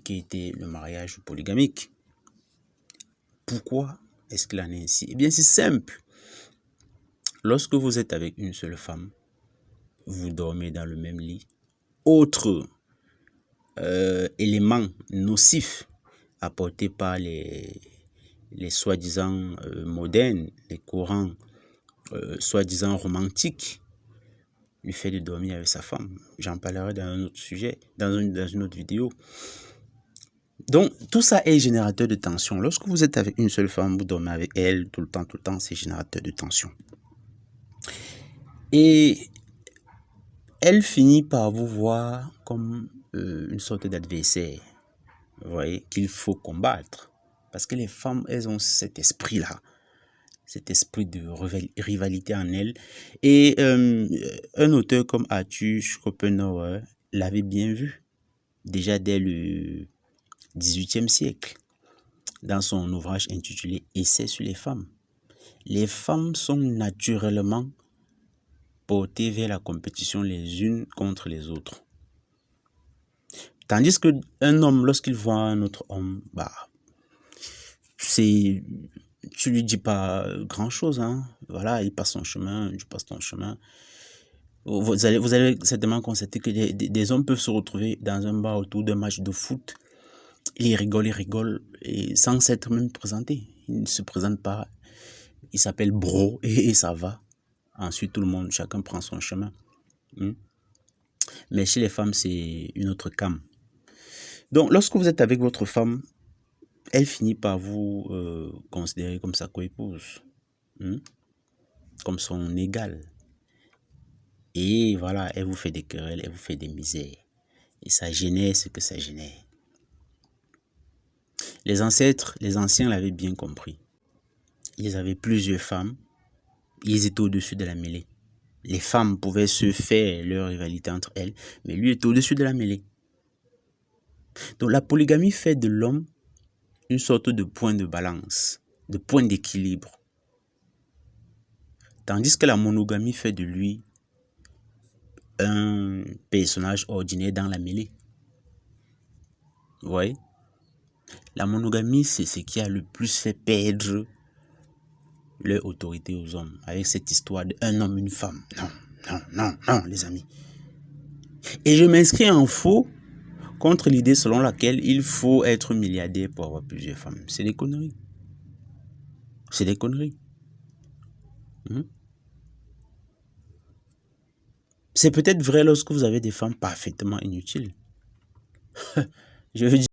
qui était le mariage polygamique. Pourquoi est-ce qu'il en est ainsi? Eh bien, c'est simple. Lorsque vous êtes avec une seule femme, vous dormez dans le même lit. Autre élément nocif apporté par les soi-disant modernes, les courants soi-disant romantiques, le fait de dormir avec sa femme. J'en parlerai dans un autre sujet, dans une autre vidéo. Donc, tout ça est générateur de tension. Lorsque vous êtes avec une seule femme, vous dormez avec elle tout le temps, c'est générateur de tension. Et elle finit par vous voir comme une sorte d'adversaire, vous voyez, qu'il faut combattre. Parce que les femmes, elles ont cet esprit-là, cet esprit de rivalité en elles. Et un auteur comme Arthur Schopenhauer l'avait bien vu, déjà dès le XVIIIe siècle, dans son ouvrage intitulé « Essai sur les femmes ». Les femmes sont naturellement portées vers la compétition les unes contre les autres. Tandis qu'un homme, lorsqu'il voit un autre homme, tu lui dis pas grand-chose, hein. Voilà, il passe son chemin, tu passes ton chemin. Vous allez certainement constater que des hommes peuvent se retrouver dans un bar autour d'un match de foot. Ils rigolent, et sans s'être même présentés. Ils ne se présentent pas. Ils s'appellent bro et ça va. Ensuite, tout le monde, chacun prend son chemin. Mais chez les femmes, c'est une autre came. Donc, lorsque vous êtes avec votre femme, elle finit par vous considérer comme sa coépouse, comme son égale. Et voilà, elle vous fait des querelles, elle vous fait des misères. Et ça génère ce que ça génère. Les ancêtres, les anciens l'avaient bien compris. Ils avaient plusieurs femmes. Ils étaient au-dessus de la mêlée. Les femmes pouvaient se faire leur rivalité entre elles, mais lui était au-dessus de la mêlée. Donc la polygamie fait de l'homme une sorte de point de balance, de point d'équilibre. Tandis que la monogamie fait de lui un personnage ordinaire dans la mêlée. Vous voyez? La monogamie, c'est ce qui a le plus fait perdre leur autorité aux hommes, avec cette histoire d'un homme, une femme. Non, les amis. Et je m'inscris en faux contre l'idée selon laquelle il faut être milliardaire pour avoir plusieurs femmes. C'est des conneries. C'est des conneries. C'est peut-être vrai lorsque vous avez des femmes parfaitement inutiles. Je veux dire